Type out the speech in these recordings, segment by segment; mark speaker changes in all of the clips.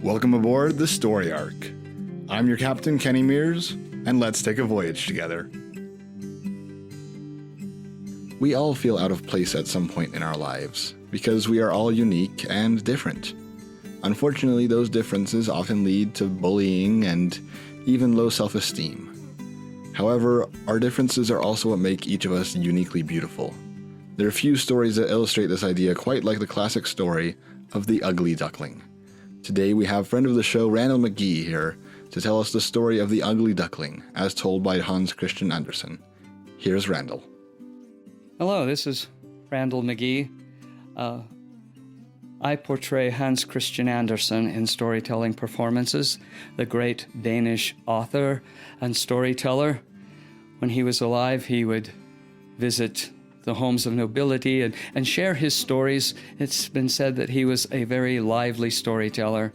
Speaker 1: Welcome aboard the Story Ark. I'm your captain, Kenny Mears, and let's take a voyage together. We all feel out of place at some point in our lives, because we are all unique and different. Unfortunately, those differences often lead to bullying and even low self-esteem. However, our differences are also what make each of us uniquely beautiful. There are few stories that illustrate this idea quite like the classic story of the Ugly Duckling. Today we have friend of the show Randel McGee here to tell us the story of the Ugly Duckling, as told by Hans Christian Andersen. Here's Randel.
Speaker 2: Hello, this is Randel McGee. I portray Hans Christian Andersen in storytelling performances, the great Danish author and storyteller. When he was alive, he would visit the homes of nobility and share his stories. It's been said that he was a very lively storyteller.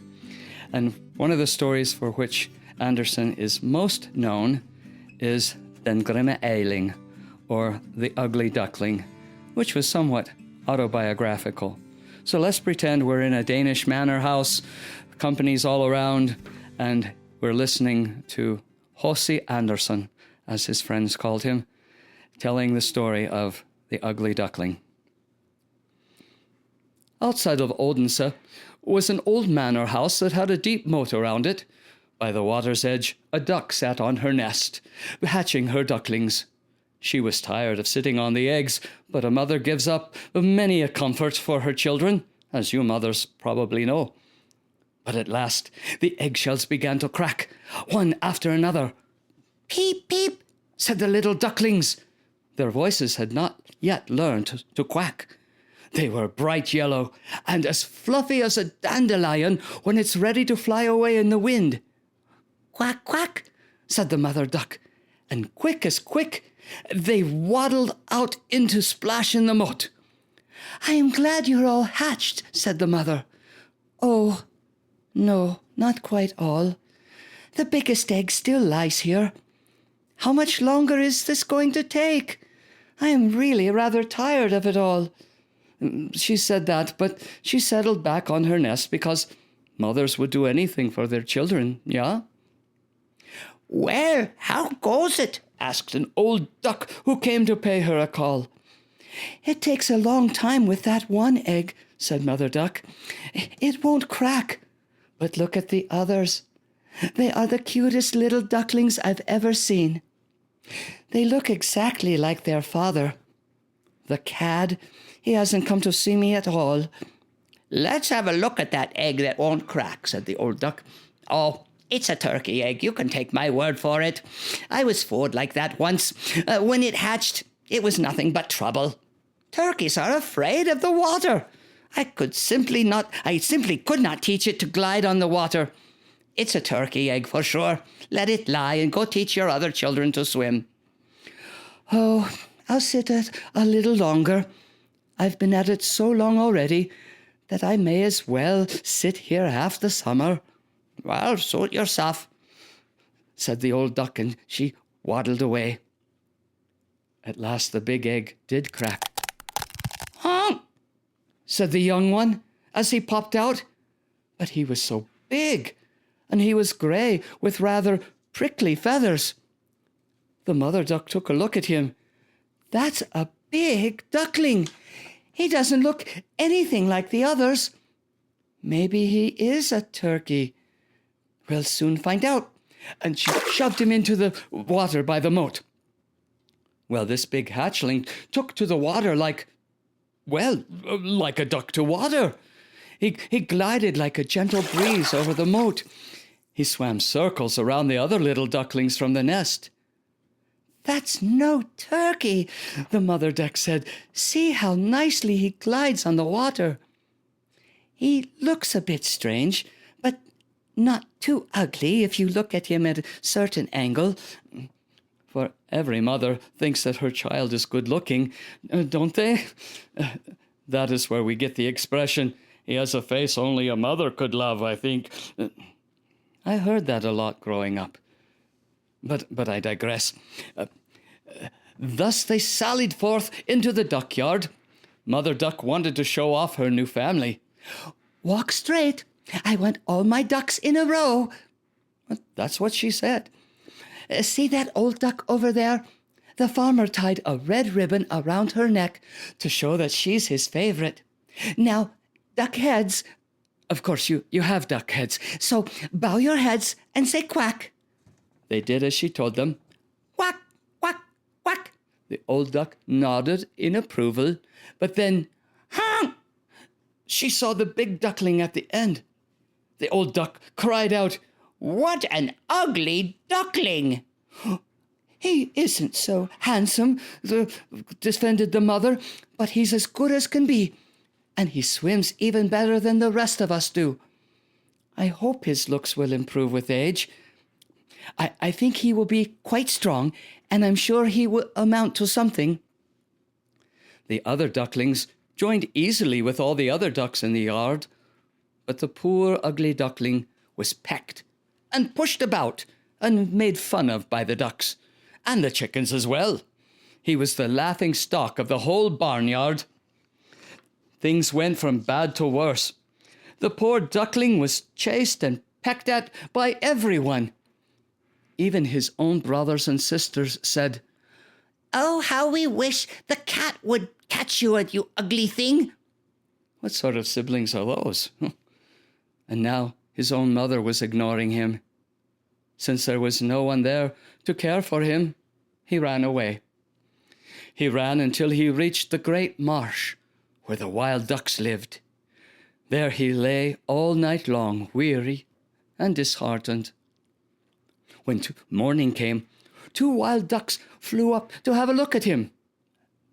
Speaker 2: And one of the stories for which Andersen is most known is Den grimme Ejling, or The Ugly Duckling, which was somewhat autobiographical. So let's pretend we're in a Danish manor house, companies all around, and we're listening to H.C. Andersen, as his friends called him, telling the story of the Ugly Duckling. Outside of Odense was an old manor house that had a deep moat around it. By the water's edge, a duck sat on her nest, hatching her ducklings. She was tired of sitting on the eggs, but a mother gives up many a comfort for her children, as you mothers probably know. But at last, the eggshells began to crack, one after another. "Peep, peep," said the little ducklings. Their voices had not yet learned to quack. They were bright yellow and as fluffy as a dandelion when it's ready to fly away in the wind. "Quack, quack," said the mother duck, and quick as quick, they waddled out into splash in the moat. "I am glad you're all hatched," said the mother. "Oh, no, not quite all. The biggest egg still lies here. How much longer is this going to take? I am really rather tired of it all." She said that, but she settled back on her nest because mothers would do anything for their children, yeah? "Well, how goes it?" asked an old duck who came to pay her a call. "It takes a long time with that one egg," said Mother Duck. "It won't crack. But look at the others. They are the cutest little ducklings I've ever seen. They look exactly like their father. The cad, he hasn't come to see me at all." "Let's have a look at that egg that won't crack," said the old duck. "Oh, it's a turkey egg. You can take my word for it. I was fooled like that once. When it hatched, it was nothing but trouble. Turkeys are afraid of the water. I simply could not teach it to glide on the water. It's a turkey egg for sure. Let it lie and go teach your other children to swim." "Oh, I'll sit it a little longer. I've been at it so long already that I may as well sit here half the summer." "Well, suit yourself," said the old duck, and she waddled away. At last the big egg did crack. "Huh?" said the young one as he popped out. But he was so big, and he was grey with rather prickly feathers. The mother duck took a look at him. "That's a big duckling. He doesn't look anything like the others. Maybe he is a turkey. We'll soon find out." And she shoved him into the water by the moat. Well, this big hatchling took to the water like a duck to water. He glided like a gentle breeze over the moat. He swam circles around the other little ducklings from the nest. "That's no turkey," the mother duck said. "See how nicely he glides on the water. He looks a bit strange, but not too ugly if you look at him at a certain angle." For every mother thinks that her child is good-looking, don't they? That is where we get the expression, "He has a face only a mother could love," I think. I heard that a lot growing up. But I digress. Thus they sallied forth into the duckyard. Mother Duck wanted to show off her new family. "Walk straight, I want all my ducks in a row. That's what she said. See that old duck over there? The farmer tied a red ribbon around her neck to show that she's his favorite. Now, duck heads, of course you have duck heads, so bow your heads and say quack. They did as she told them. Quack, quack, quack. The old duck nodded in approval, but then, honk! She saw the big duckling at the end. The old duck cried out, "What an ugly duckling!" "He isn't so handsome," defended the mother, "but he's as good as can be, and he swims even better than the rest of us do. I hope his looks will improve with age. I think he will be quite strong, and I'm sure he will amount to something." The other ducklings joined easily with all the other ducks in the yard, but the poor ugly duckling was pecked and pushed about and made fun of by the ducks, and the chickens as well. He was the laughing stock of the whole barnyard. Things went from bad to worse. The poor duckling was chased and pecked at by everyone. Even his own brothers and sisters said, "Oh, how we wish the cat would catch you, you ugly thing." What sort of siblings are those? And now his own mother was ignoring him. Since there was no one there to care for him, he ran away. He ran until he reached the great marsh where the wild ducks lived. There he lay all night long, weary and disheartened. When morning came, 2 wild ducks flew up to have a look at him.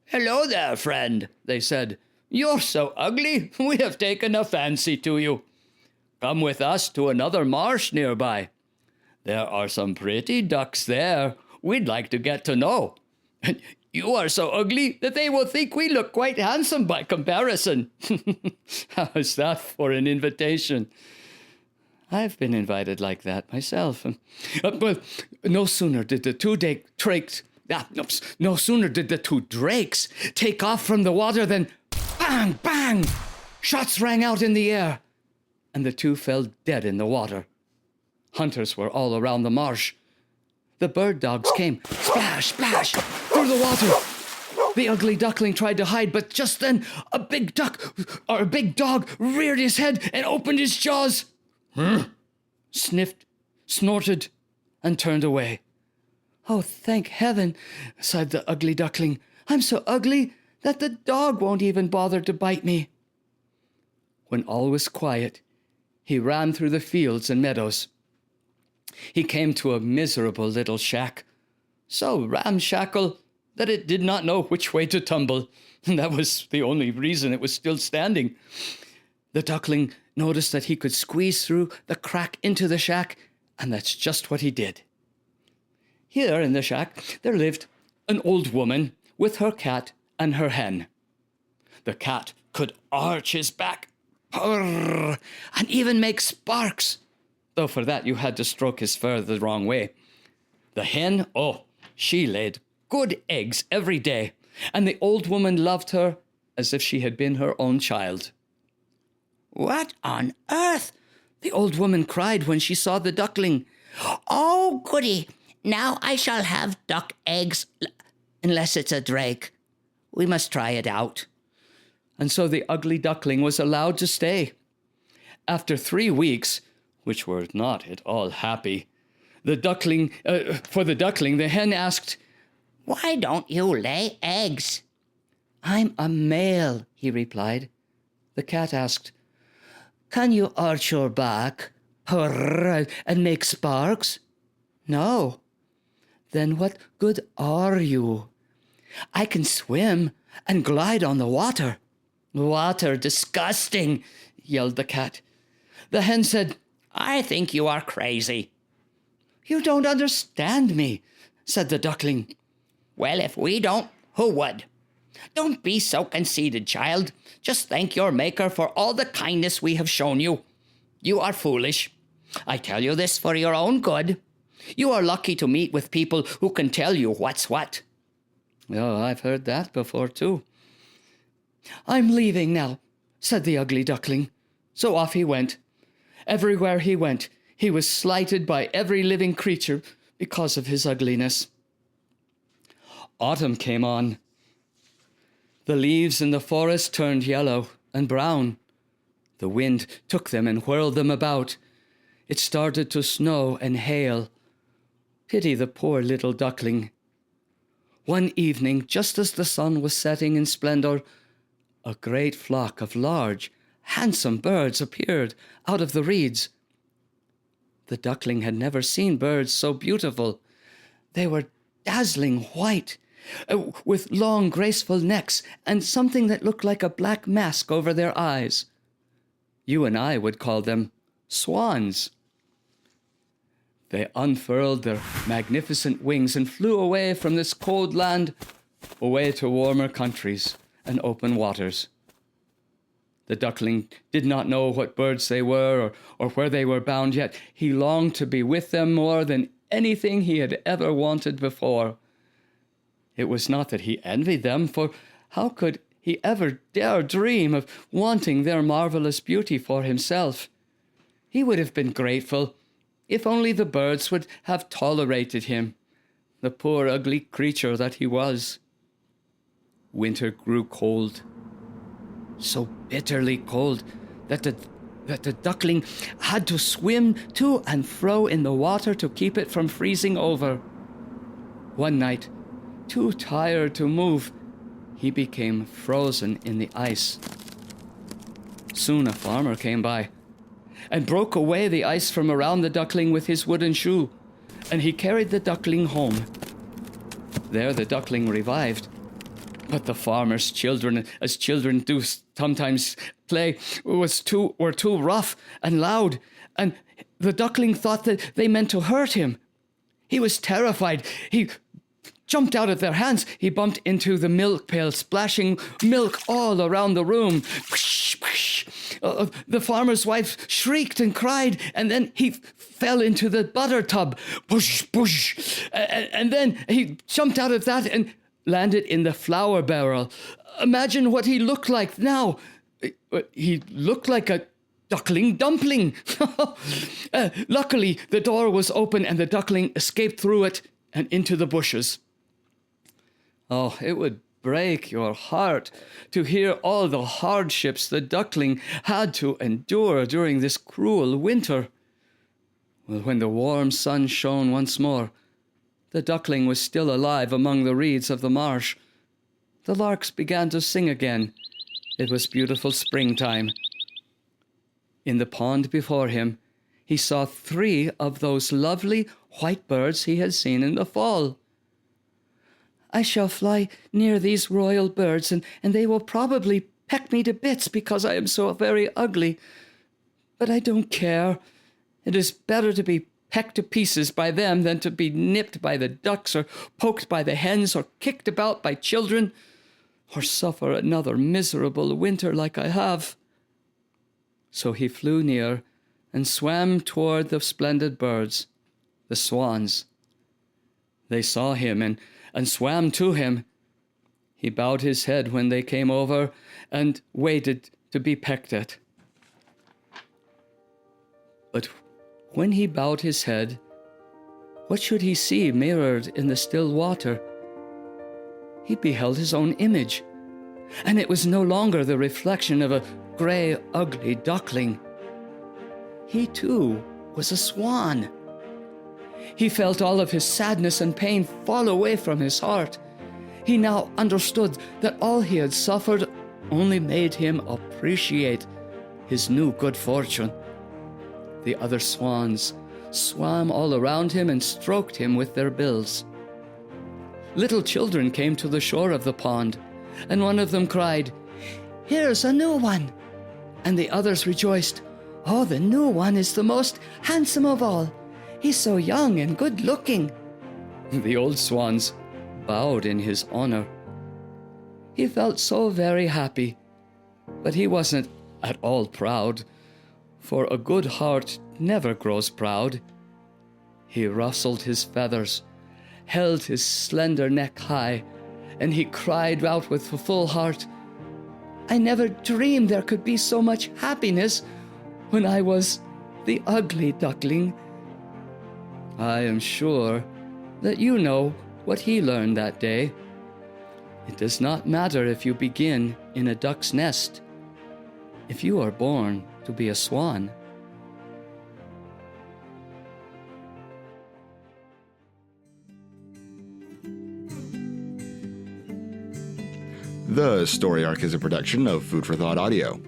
Speaker 2: "Hello there, friend," they said. "You're so ugly, we have taken a fancy to you. Come with us to another marsh nearby. There are some pretty ducks there we'd like to get to know. And you are so ugly that they will think we look quite handsome by comparison." How's that for an invitation? I've been invited like that myself. But no sooner did the two drakes take off from the water than bang, bang! Shots rang out in the air, and the 2 fell dead in the water. Hunters were all around the marsh. The bird dogs came, splash, splash, through the water. The ugly duckling tried to hide, but just then a big dog reared his head and opened his jaws. Sniffed, snorted, and turned away. "Oh, thank heaven," sighed the ugly duckling. "I'm so ugly that the dog won't even bother to bite me." When all was quiet, he ran through the fields and meadows. He came to a miserable little shack, so ramshackle that it did not know which way to tumble. That was the only reason it was still standing. The duckling noticed that he could squeeze through the crack into the shack, and that's just what he did. Here in the shack, there lived an old woman with her cat and her hen. The cat could arch his back, purr, and even make sparks, though for that you had to stroke his fur the wrong way. The hen, she laid good eggs every day, and the old woman loved her as if she had been her own child. "What on earth?" the old woman cried when she saw the duckling. "Oh, goody, now I shall have duck eggs, unless it's a drake. We must try it out." And so the ugly duckling was allowed to stay. After 3 weeks, which were not at all happy, the duckling, the hen asked, "Why don't you lay eggs?" "I'm a male," he replied. The cat asked, "Can you arch your back, purr, and make sparks?" "No." "Then what good are you?" "I can swim and glide on the water." "Water, disgusting," yelled the cat. The hen said, "I think you are crazy." "You don't understand me," said the duckling. "Well, if we don't, who would? Don't be so conceited, child. Just thank your maker for all the kindness we have shown you. You are foolish. I tell you this for your own good. You are lucky to meet with people who can tell you what's what." "Oh, I've heard that before, too." "I'm leaving now," said the ugly duckling. So off he went. Everywhere he went, he was slighted by every living creature because of his ugliness. Autumn came on. The leaves in the forest turned yellow and brown. The wind took them and whirled them about. It started to snow and hail. Pity the poor little duckling. One evening, just as the sun was setting in splendor, a great flock of large, handsome birds appeared out of the reeds. The duckling had never seen birds so beautiful. They were dazzling white, with long, graceful necks and something that looked like a black mask over their eyes. You and I would call them swans. They unfurled their magnificent wings and flew away from this cold land, away to warmer countries and open waters. The duckling did not know what birds they were or where they were bound, yet he longed to be with them more than anything he had ever wanted before. It was not that he envied them, for how could he ever dare dream of wanting their marvelous beauty for himself? He would have been grateful if only the birds would have tolerated him, the poor ugly creature that he was. Winter grew cold, so bitterly cold that the duckling had to swim to and fro in the water to keep it from freezing over. One night, too tired to move, he became frozen in the ice. Soon a farmer came by and broke away the ice from around the duckling with his wooden shoe, and he carried the duckling home. There the duckling revived, but the farmer's children, as children do sometimes play, were too rough and loud, and the duckling thought that they meant to hurt him. He was terrified. He jumped out of their hands. He bumped into the milk pail, splashing milk all around the room. The farmer's wife shrieked and cried, and then he fell into the butter tub. Push, push. And then he jumped out of that and landed in the flour barrel. Imagine what he looked like now. He looked like a duckling dumpling. Luckily, the door was open and the duckling escaped through it and into the bushes. Oh, it would break your heart to hear all the hardships the duckling had to endure during this cruel winter. Well, when the warm sun shone once more, the duckling was still alive among the reeds of the marsh. The larks began to sing again. It was beautiful springtime. In the pond before him, he saw 3 of those lovely white birds he had seen in the fall. I shall fly near these royal birds, and they will probably peck me to bits because I am so very ugly. But I don't care. It is better to be pecked to pieces by them than to be nipped by the ducks or poked by the hens or kicked about by children or suffer another miserable winter like I have. So he flew near and swam toward the splendid birds, the swans. They saw him and swam to him. He bowed his head when they came over and waited to be pecked at. But when he bowed his head, what should he see mirrored in the still water? He beheld his own image, and it was no longer the reflection of a gray, ugly duckling. He too was a swan. He felt all of his sadness and pain fall away from his heart. He now understood that all he had suffered only made him appreciate his new good fortune. The other swans swam all around him and stroked him with their bills. Little children came to the shore of the pond, and one of them cried, "Here's a new one!" And the others rejoiced, "Oh, the new one is the most handsome of all. He's so young and good-looking." The old swans bowed in his honor. He felt so very happy, but he wasn't at all proud, for a good heart never grows proud. He rustled his feathers, held his slender neck high, and he cried out with a full heart, "I never dreamed there could be so much happiness when I was the ugly duckling. I am sure that you know what he learned that day. It does not matter if you begin in a duck's nest, if you are born to be a swan.
Speaker 1: The Story Ark is a production of Food for Thought Audio.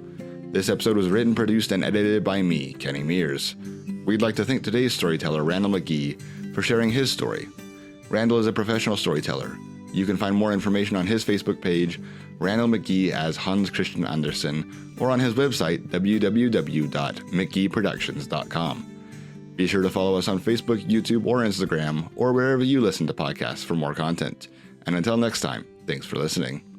Speaker 1: This episode was written, produced, and edited by me, Kenny Mears. We'd like to thank today's storyteller, Randel McGee, for sharing his story. Randel is a professional storyteller. You can find more information on his Facebook page, Randel McGee as Hans Christian Andersen, or on his website, www.mcgeeproductions.com. Be sure to follow us on Facebook, YouTube, or Instagram, or wherever you listen to podcasts for more content. And until next time, thanks for listening.